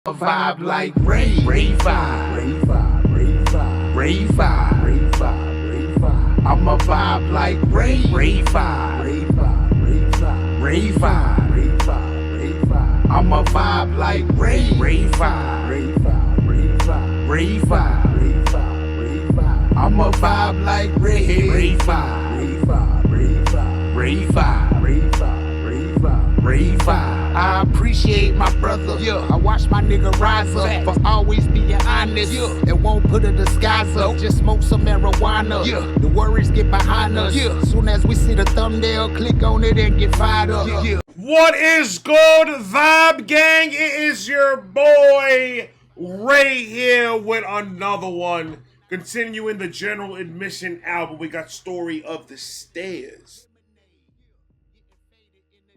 A vibe like Ray, Ray vibe, Ray vibe, Ray vibe, Ray vibe, Ray vibe, Ray vibe. I'm a vibe like Ray, Ray vibe, Ray vibe, Ray vibe, Ray vibe, Ray vibe, Ray vibe. I'm a vibe like Ray, Ray vibe, Ray vibe, Ray vibe, Ray vibe, Ray vibe, Ray vibe. I'm a vibe like Ray, Ray vibe, Ray vibe, Ray vibe, Ray vibe, Ray vibe, Ray vibe, Ray vibe. I appreciate my brother. Yeah, I watch my nigga rise up for always being honest. Yeah, and won't put a disguise up. Just smoke some marijuana. Yeah, the worries get behind us. Yeah, soon as we see the thumbnail, click on it and get fired up. Yeah. What is good, Vibe Gang? It is your boy Ray here with another one. Continuing the General Admission album, we got Story of the Stairs.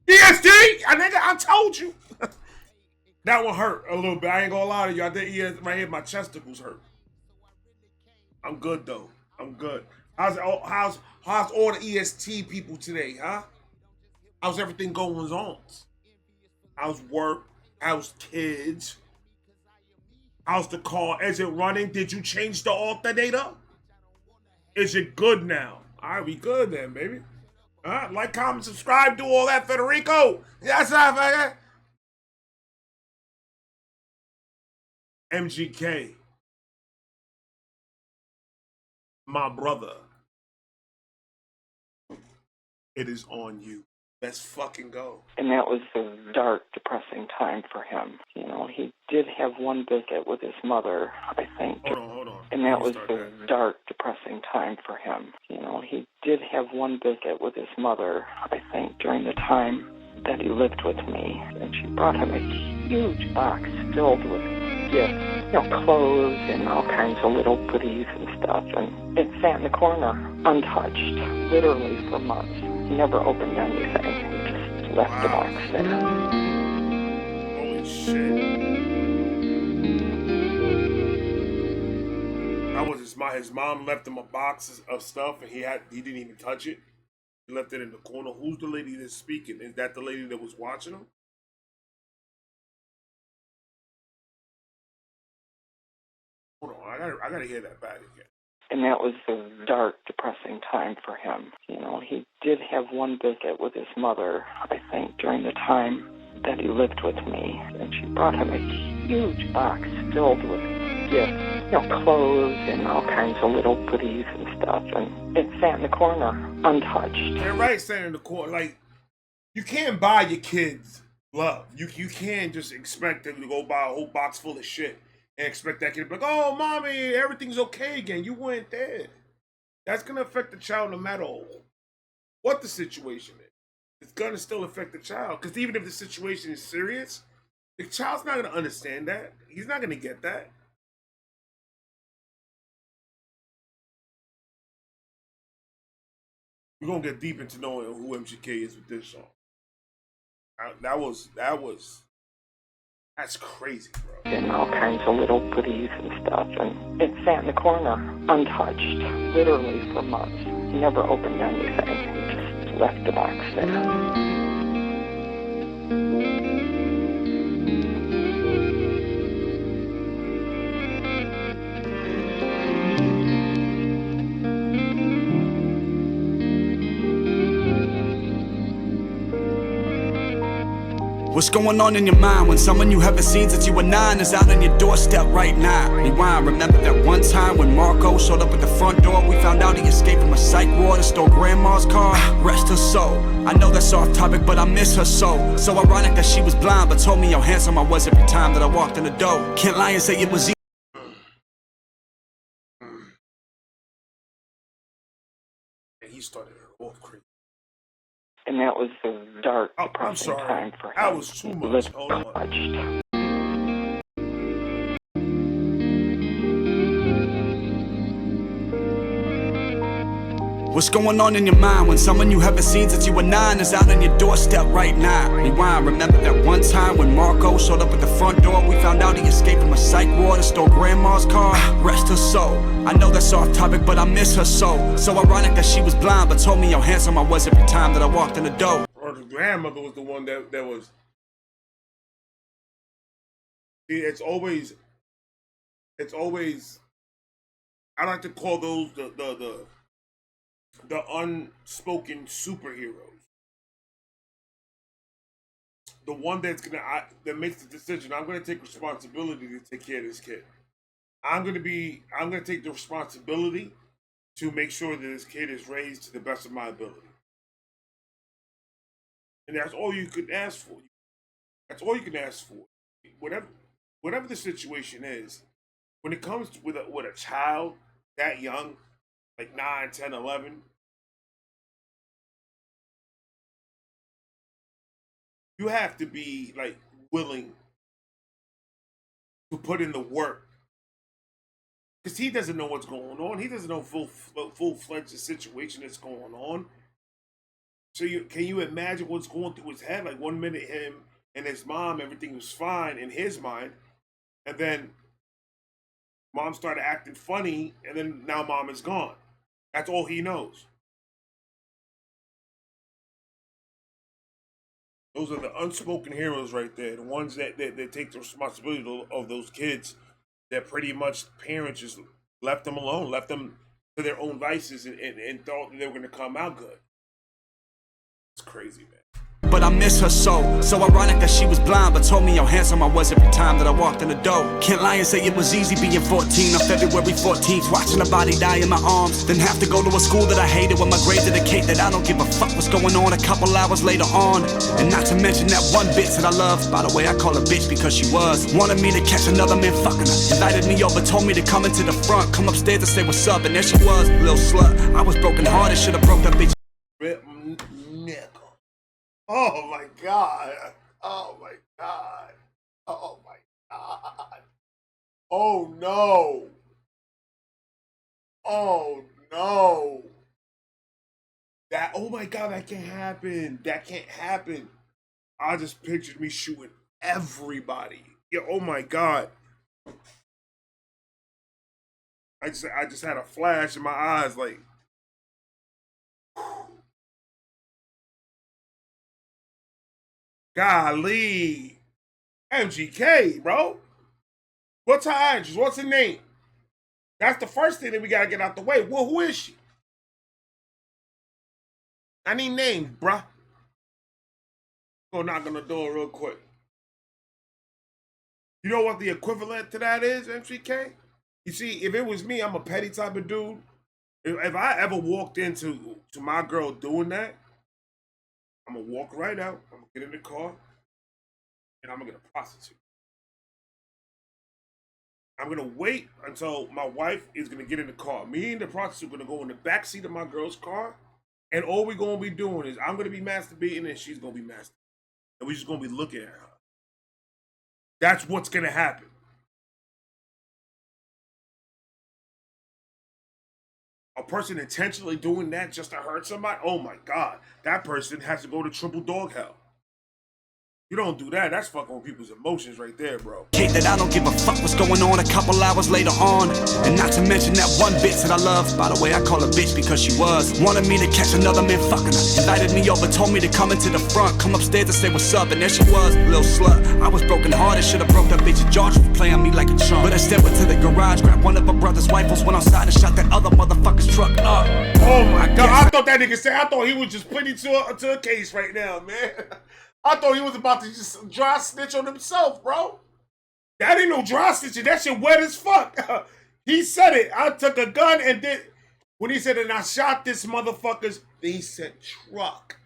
EST! I told you. That one hurt a little bit. I ain't gonna lie to you. I did right here. My chesticles hurt. I'm good though. I'm good. How's all the EST people today, huh? How's everything going on? How's work? How's kids? How's the car? Is it running? Did you change the alternator? Is it good now? All right, we good then, baby. Like, comment, subscribe, do all that, Federico. Yes, I MGK. My brother. It is on you. Let's fucking go. And that was a dark, depressing time for him. You know, he did have one visit with his mother, I think. Hold on. And that was a dark, depressing time for him. You know, he did have one visit with his mother, I think, during the time that he lived with me. And she brought him a huge box filled with gifts, you know, clothes and all kinds of little goodies and stuff. And it sat in the corner, untouched, literally for months. He never opened anything. He just left the box there. Holy shit. That was his mom left him a box of stuff and he didn't even touch it. He left it in the corner. Who's the lady that's speaking? Is that the lady that was watching him? Hold on, I gotta hear that back again. And that was a dark, depressing time for him. You know, he did have one visit with his mother, I think, during the time that he lived with me. And she brought him a huge box filled with gifts, you know, clothes and all kinds of little goodies and stuff. And it sat in the corner, untouched. You're right, standing in the corner. Like, you can't buy your kids love. You can't just expect them to go buy a whole box full of shit and expect that kid to be like, oh, mommy, everything's okay again. You weren't there. That's going to affect the child no matter what the situation is. It's going to still affect the child. Because even if the situation is serious, the child's not going to understand that. He's not going to get that. We're going to get deep into knowing who MGK is with this song. That's crazy, bro. And all kinds of little goodies and stuff. And it sat in the corner, untouched, literally for months. He never opened anything. He just left the box there. What's going on in your mind when someone you haven't seen since you were 9 is out on your doorstep right now? Rewind, remember that one time when Marco showed up at the front door? We found out he escaped from a psych ward and stole grandma's car. Rest her soul. I know that's off topic, but I miss her so. So ironic that she was blind, but told me how handsome I was every time that I walked in the door. Can't lie and say it was easy. And he started off crazy. And that was a dark, depressing time for him. That was too much. Hold on. What's going on in your mind when someone you haven't seen since you were 9 is out on your doorstep right now? Rewind, remember that one time when Marco showed up at the front door? We found out he escaped from a psych ward and stole grandma's car. Rest her soul. I know that's off topic, but I miss her so. So ironic that she was blind, but told me how handsome I was every time that I walked in the door. Or the grandmother was the one that was it's always. I like to call those the unspoken superheroes. The one that makes the decision. I'm gonna take responsibility to take care of this kid. I'm gonna take the responsibility to make sure that this kid is raised to the best of my ability. And that's all you can ask for. That's all you can ask for. Whatever the situation is, when it comes to, with a child that young, like 9, 10, 11, you have to be like willing to put in the work because he doesn't know what's going on. He doesn't know full-fledged the situation that's going on. So can you imagine what's going through his head? Like 1 minute him and his mom, everything was fine in his mind, and then mom started acting funny, and then now mom is gone. That's all he knows. Those are the unspoken heroes right there. The ones that take the responsibility of those kids that pretty much parents just left them alone, left them to their own vices and thought that they were going to come out good. It's crazy, man. But I miss her so ironic that she was blind, but told me how handsome I was every time that I walked in the door. Can't lie and say it was easy being 14 on February 14th, watching a body die in my arms. Then have to go to a school that I hated when my grades indicate that I don't give a fuck what's going on a couple hours later on. And not to mention that one bitch that I love, by the way I call her bitch because she was, wanted me to catch another man fucking her, invited me over, told me to come into the front, come upstairs and say what's up, and there she was, little slut. I was broken hearted, should've broke that bitch. Oh my God. Oh my God. Oh my God. Oh no. Oh no. Oh my God, that can't happen. That can't happen. I just pictured me shooting everybody. Yeah, oh my God. I just had a flash in my eyes like golly. MGK, bro. What's her address? What's her name? That's the first thing that we gotta get out the way. Well, who is she? I need names, bruh. Go knock on the door real quick. You know what the equivalent to that is, MGK? You see, if it was me, I'm a petty type of dude. If I ever walked into my girl doing that, I'm gonna walk right out. I'm gonna get in the car, and I'm gonna get a prostitute. I'm gonna wait until my wife is gonna get in the car. Me and the prostitute gonna go in the back seat of my girl's car, and all we're gonna be doing is I'm gonna be masturbating and she's gonna be masturbating. And we're just gonna be looking at her. That's what's gonna happen. A person intentionally doing that just to hurt somebody, oh my God, that person has to go to triple dog hell. You don't do that. That's fucking with people's emotions right there, bro. That I don't give a fuck what's going on a couple hours later on. And not to mention that one bitch that I love, by the way I call her bitch because she was, wanted me to catch another man fucking her, invited me over, told me to come into the front, come upstairs and say what's up, and there she was, little slut. I was broken hearted, should've broke that bitch's jaw for playing me like a chump. But instead went to the garage, grabbed one of her brother's rifles, went outside and shot that other motherfucker's truck up. Oh my God, I thought that nigga said, I thought he was just putting to a case right now, man. I thought he was about to just dry snitch on himself, bro. That ain't no dry snitching. That shit wet as fuck. He said it. I took a gun and did. When he said, and I shot this motherfucker's, he said truck.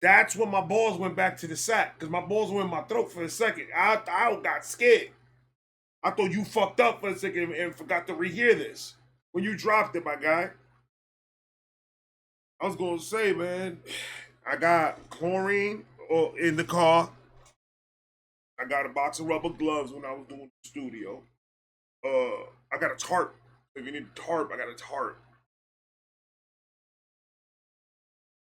That's when my balls went back to the sack. Because my balls were in my throat for a second. I got scared. I thought you fucked up for a second and forgot to rehear this. When you dropped it, my guy. I was going to say, man, I got chlorine in the car. I got a box of rubber gloves when I was doing the studio. I got a tarp. If you need a tarp, I got a tarp.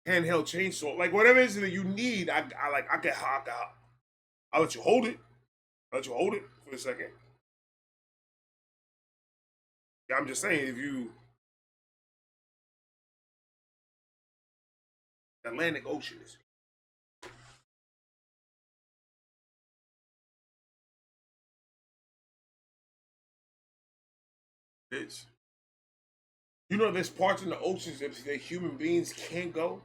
Handheld chainsaw, like whatever it is that you need, I'll let you hold it. I'll let you hold it for a second. Yeah, I'm just saying, if you Atlantic Ocean is is. You know, there's parts in the oceans that human beings can't go.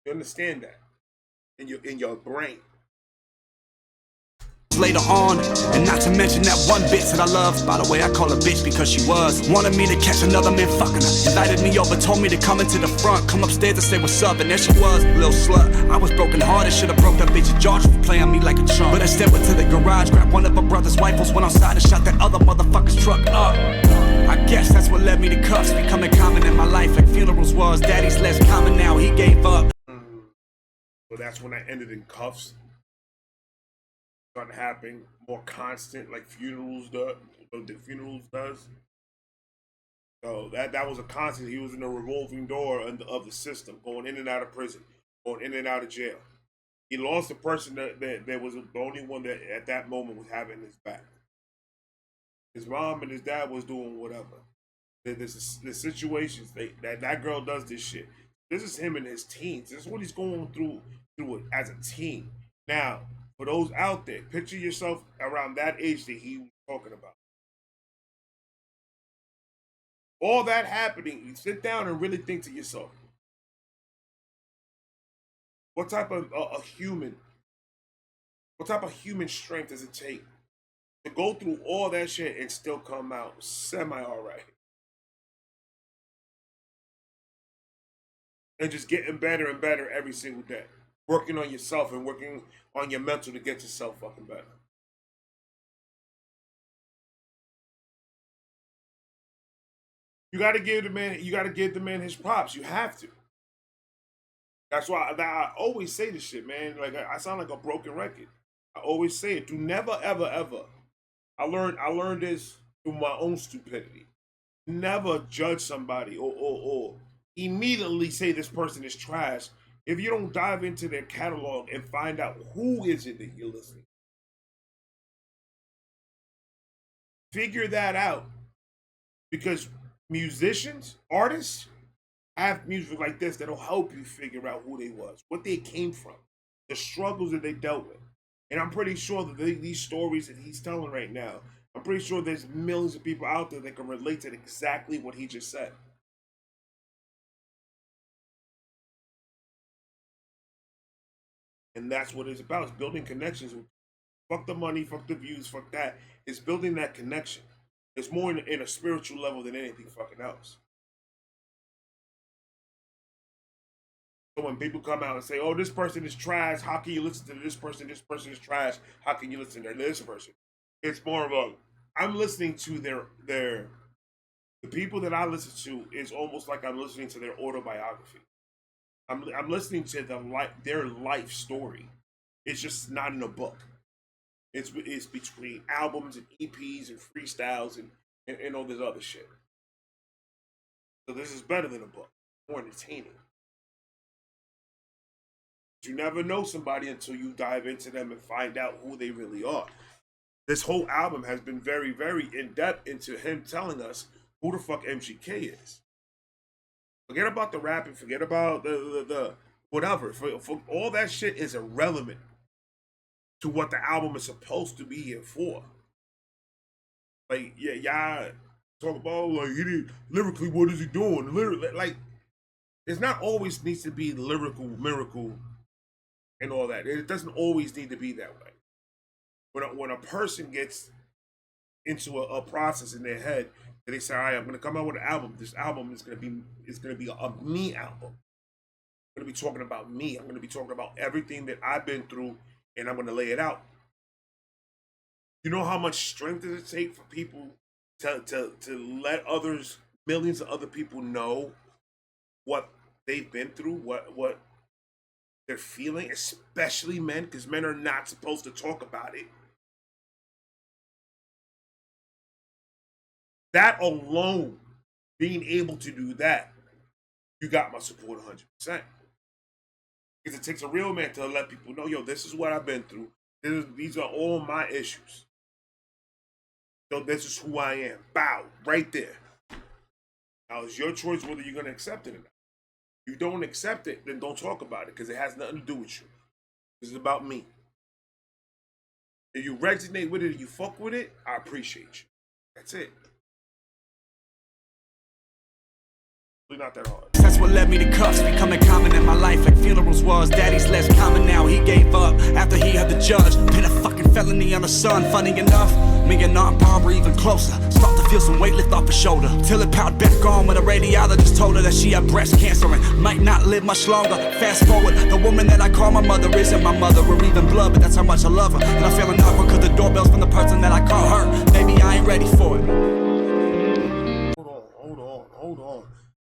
You understand that in your brain. Later on, and not to mention that one bitch that I love. By the way, I call her bitch because she wanted me to catch another man fucking her. Invited me over, told me to come into the front, come upstairs and say what's up, and there she was, little slut. I was broken hearted, should've broke that bitch's jaw for playing me like a chump. But instead went to the garage, grabbed one of her brother's rifles, went outside and shot that other motherfucker's truck up. I guess that's what led me to cuffs, becoming common in my life like funerals was. Daddy's less common now, he gave up. Well, that's when I ended in cuffs. Started happening more constant, like funerals does. So that was a constant. He was in a revolving door of the system, going in and out of prison, going in and out of jail. He lost the person that was the only one that at that moment was having his back. His mom and his dad was doing whatever. The situations that girl does this shit. This is him in his teens. This is what he's going through it as a teen. Now, for those out there, picture yourself around that age that he was talking about. All that happening, you sit down and really think to yourself, what type of human strength does it take to go through all that shit and still come out semi alright? And just getting better and better every single day. Working on yourself and working on your mental to get yourself fucking better. You gotta give the man his props. You have to. That's why I always say this shit, man. Like I sound like a broken record. I always say it. Do never, ever, ever. I learned this through my own stupidity. Never judge somebody or immediately say this person is trash if you don't dive into their catalog and find out who is it that you're listening to. Figure that out. Because musicians, artists, have music like this that'll help you figure out who they was, what they came from, the struggles that they dealt with. And I'm pretty sure that these stories that he's telling right now, I'm pretty sure there's millions of people out there that can relate to exactly what he just said. And that's what it's about. It's building connections. Fuck the money, fuck the views, fuck that. It's building that connection. It's more in a spiritual level than anything fucking else. So when people come out and say, oh, this person is trash, how can you listen to this person? This person is trash, how can you listen to this person? It's more of a, I'm listening to the people that I listen to is almost like I'm listening to their autobiography. I'm listening to their life story. It's just not in a book. It's between albums and EPs and freestyles and all this other shit. So this is better than a book. More entertaining. You never know somebody until you dive into them and find out who they really are. This whole album has been very, very in-depth into him telling us who the fuck MGK is. Forget about the rapping, forget about the whatever. For all that shit is irrelevant to what the album is supposed to be here for. Like, yeah, y'all talk about, like, he did lyrically, what is he doing? Lyrically, like, it's not always needs to be lyrical, miracle, and all that. It doesn't always need to be that way. When a person gets into a process in their head, that they say, all right, I'm gonna come out with an album. This album is gonna be a me album. I'm gonna be talking about me. I'm gonna be talking about everything that I've been through, and I'm gonna lay it out. You know how much strength does it take for people to let others, millions of other people know what they've been through, what they're feeling, especially men, because men are not supposed to talk about it. That alone, being able to do that, you got my support 100%. Because it takes a real man to let people know, yo, this is what I've been through. These are all my issues. So this is who I am. Bow, right there. Now it's your choice whether you're going to accept it or not. If you don't accept it, then don't talk about it because it has nothing to do with you. This is about me. If you resonate with it and you fuck with it, I appreciate you. That's it. Really not that hard. That's what led me to cuffs becoming common in my life, like funerals was. Daddy's less common now. He gave up after he had the judge pin a fucking felony on the son. Funny enough, me and Aunt Barbara even closer. Start to feel some weight lift off her shoulder, till it piled back on when a radiologist told her that she had breast cancer and might not live much longer. Fast forward, the woman that I call my mother isn't my mother or even blood, but that's how much I love her. And I'm feeling awkward cause the doorbell's from the person that I call her. Maybe I ain't ready for it. Hold on.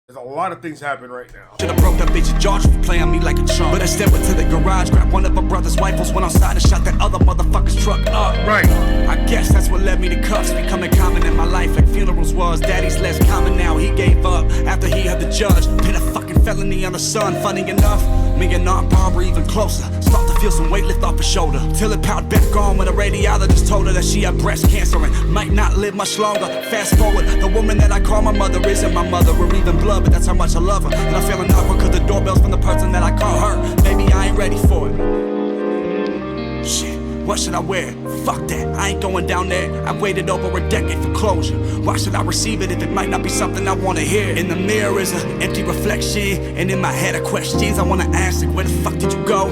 There's a lot of things happening right now. Should've broke that bitch's jaw for playing me like a chump, but instead went to the garage, grabbed one of her brother's rifles, went outside and shot that other motherfucker's truck up. Right. I guess that's what led me to cuffs becoming common in my life, like funerals was. Daddy's less common now. He gave up after he had the judge pin a fucking felony on the son. Funny enough, me and Aunt Barbara even closer. Start to feel some weight lift off her shoulder, till it piled back on when a radiologist told her that she had breast cancer and might not live much longer. Fast forward, the woman that I call my mother isn't my mother or even blood, but that's how much I love her. And I'm feeling awkward cause the doorbell's from the person that I call her. Maybe I ain't ready for it. Shit, what should I wear? Fuck that, I ain't going down there. I waited over a decade for closure. Why should I receive it if it might not be something I wanna hear? In the mirror is an empty reflection, and in my head are questions I wanna ask, like where the fuck did you go?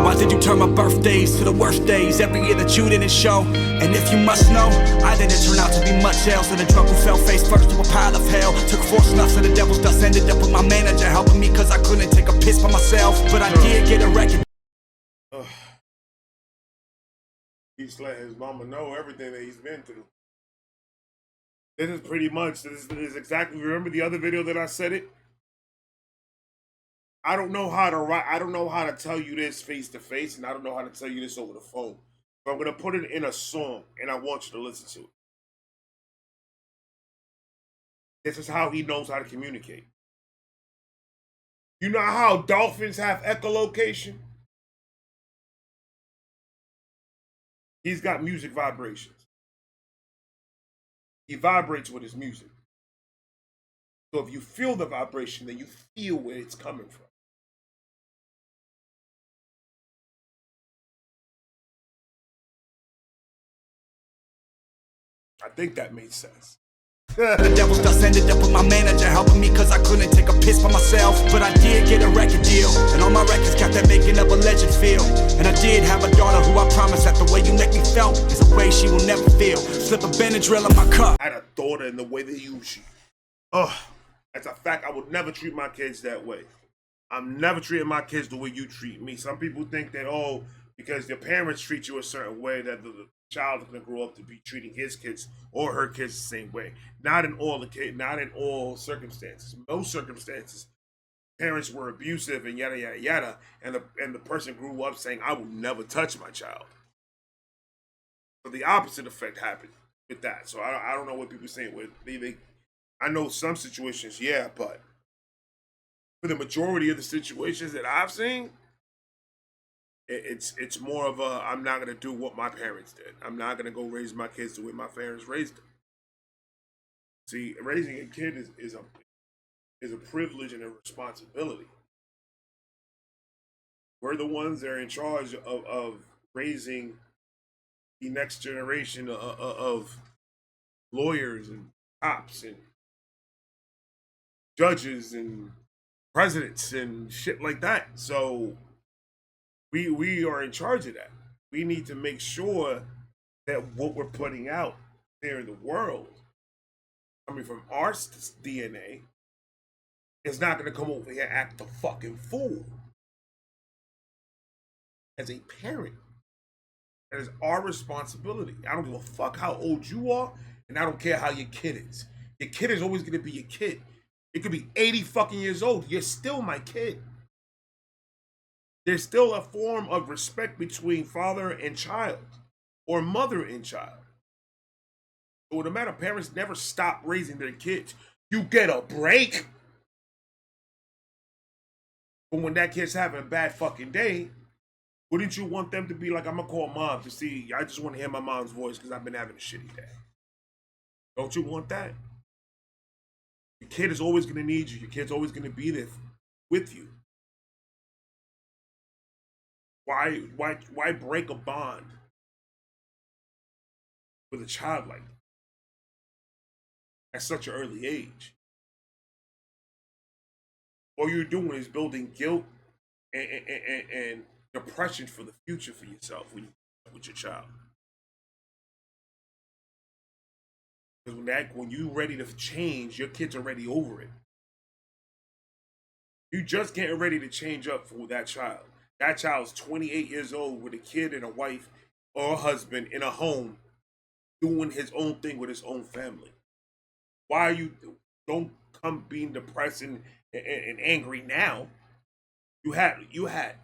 Why did you turn my birthdays to the worst days every year that you didn't show? And if you must know, I didn't turn out to be much else than a drunk who fell face first to a pile of hell. Took 4 snuffs of the devil's dust, ended up with my manager helping me cause I couldn't take a piss by myself. But I did get a record. He's let his mama know everything that he's been through. This is pretty much, this is exactly, remember the other video that I said it? I don't know how to write, I don't know how to tell you this face to face, and I don't know how to tell you this over the phone. But I'm gonna put it in a song, and I want you to listen to it. This is how he knows how to communicate. You know how dolphins have echolocation? He's got music vibrations. He vibrates with his music. So if you feel the vibration, then you feel where it's coming from. I think that made sense. The devil's dust ended up with my manager helping me cause I couldn't take a piss by myself. But I did get a record deal, and all my records got that making of a legend feel. And I did have a daughter who I promise that the way you make me felt is a way she will never feel. Slip a Benadryl in my cup. I had a daughter in the way they use you. Ugh, that's a fact. I would never treat my kids that way. I'm never treating my kids the way you treat me. Some people think that, oh, because your parents treat you a certain way, that the child is going to grow up to be treating his kids or her kids the same way. Not in all circumstances. Most circumstances, parents were abusive and yada yada yada, and the person grew up saying, "I will never touch my child." So the opposite effect happened with that. So I don't know what people are saying. I know some situations, yeah, but for the majority of the situations that I've seen, it's more of a, I'm not gonna do what my parents did. I'm not gonna go raise my kids the way my parents raised them. See, raising a kid is a privilege and a responsibility. We're the ones that are in charge of raising the next generation of lawyers and cops and judges and presidents and shit like that. So we are in charge of that. We need to make sure that what we're putting out there in the world, coming from our DNA, is not going to come over here and act a fucking fool. As a parent, that is our responsibility. I don't give a fuck how old you are, and I don't care how your kid is. Your kid is always going to be your kid. It could be 80 fucking years old. You're still my kid. There's still a form of respect between father and child, or mother and child. So no matter, parents never stop raising their kids. You get a break. But when that kid's having a bad fucking day, wouldn't you want them to be like, I'm gonna call mom to see, I just want to hear my mom's voice because I've been having a shitty day. Don't you want that? Your kid is always gonna need you. Your kid's always gonna be there with you. Why break a bond with a child like that? at such an early age. All you're doing is building guilt and depression for the future for yourself with your child. Because when you're ready to change, your kids are already over it. You just getting ready to change up for that child. That child's 28 years old with a kid and a wife or a husband in a home doing his own thing with his own family. Why are you don't come being depressed and angry now? You had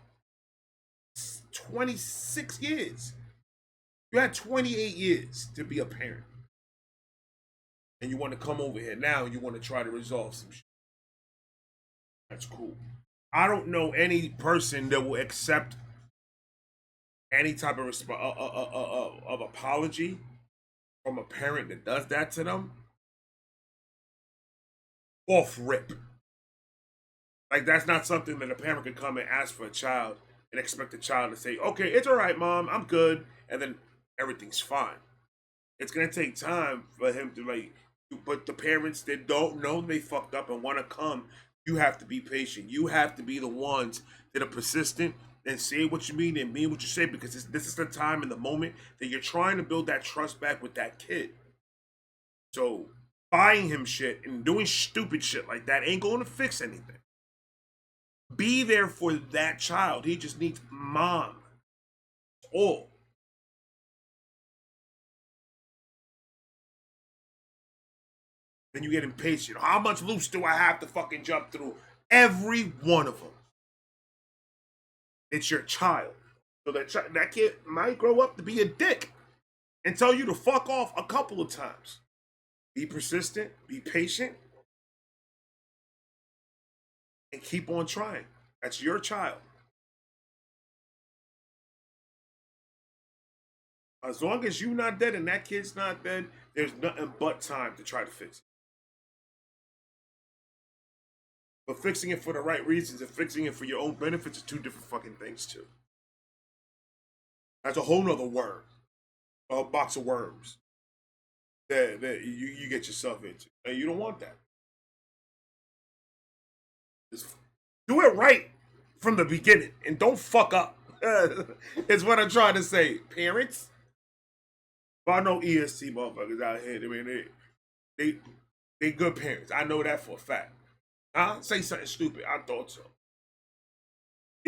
26 years. You had 28 years to be a parent. And you want to come over here now and you want to try to resolve some shit. That's cool. I don't know any person that will accept any type of apology from a parent that does that to them off rip. Like, that's not something that a parent can come and ask for a child and expect the child to say, okay, it's all right, mom, I'm good, and then everything's fine. It's gonna take time for him to, like, but the parents that don't know they fucked up and want to come, you have to be patient. You have to be the ones that are persistent and say what you mean and mean what you say, because this is the time and the moment that you're trying to build that trust back with that kid. So buying him shit and doing stupid shit like that ain't going to fix anything. Be there for that child. He just needs mom. All. Then you get impatient. How much loops do I have to fucking jump through? Every one of them. It's your child. So that kid might grow up to be a dick and tell you to fuck off a couple of times. Be persistent, be patient, and keep on trying. That's your child. As long as you're not dead and that kid's not dead, there's nothing but time to try to fix it. But fixing it for the right reasons and fixing it for your own benefits are two different fucking things too. That's a whole nother worm. A box of worms that you get yourself into. And you don't want that. Just do it right from the beginning and don't fuck up. It's what I'm trying to say. Parents, if I know EST motherfuckers out here, I mean, they good parents. I know that for a fact. Say something stupid. I thought so.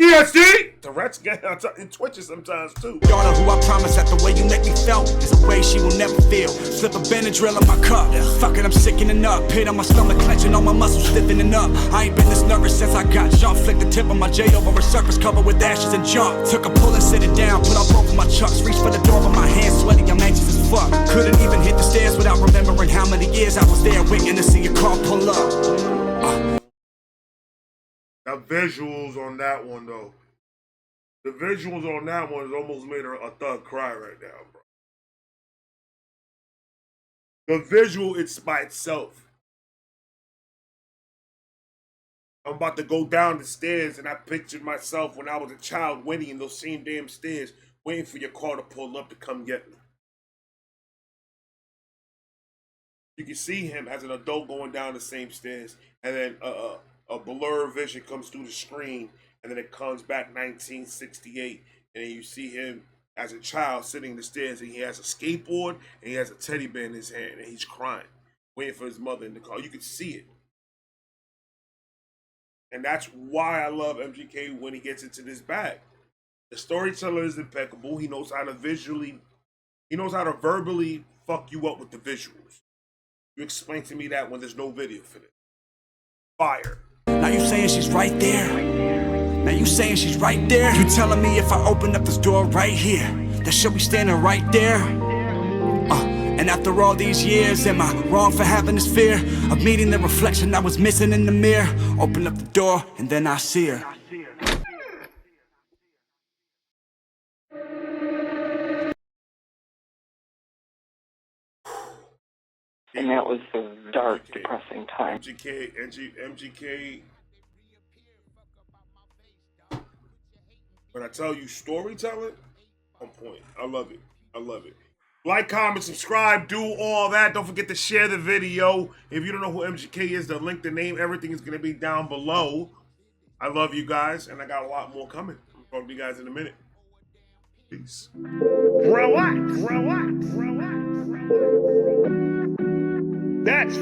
EST! The rats get in twitches sometimes too. Daughter who I promise that the way you make me felt is a way she will never feel. Slip a Benadryl in my cup. Fuck it, I'm sickening up. Pit on my stomach, clenching all my muscles, stiffening up. I ain't been this nervous since I got jumped. Flick the tip of my J over a surface covered with ashes and junk. Took a pull and sit it down. Put on both of my chucks. Reached for the door, but my hands sweaty. I'm anxious as fuck. Couldn't even hit the stairs without remembering how many years I was there waiting to see a car pull up. The visuals on that one, though. The visuals on that one has almost made a thug cry right now, bro. The visual, it's by itself. I'm about to go down the stairs, and I pictured myself when I was a child waiting in those same damn stairs, waiting for your car to pull up to come get me. You can see him as an adult going down the same stairs, and then a blurred vision comes through the screen, and then it comes back 1968, and then you see him as a child sitting the stairs, and he has a skateboard, and he has a teddy bear in his hand, and he's crying, waiting for his mother in the car. You can see it. And that's why I love MGK when he gets into this bag. The storyteller is impeccable. He knows how to verbally fuck you up with the visuals. You explain to me that when there's no video for this. Fire. Now you saying she's right there. Now you saying she's right there. You telling me if I open up this door right here, that she'll be standing right there? And after all these years, am I wrong for having this fear of meeting the reflection I was missing in the mirror? Open up the door and then I see her. And that was a dark, depressing time. MGK. When I tell you storytelling, on point. I love it. Like, comment, subscribe, do all that. Don't forget to share the video. If you don't know who MGK is, the link, the name, everything is going to be down below. I love you guys, and I got a lot more coming. I'll talk to you guys in a minute. Peace. Relax, relax, relax, relax. That's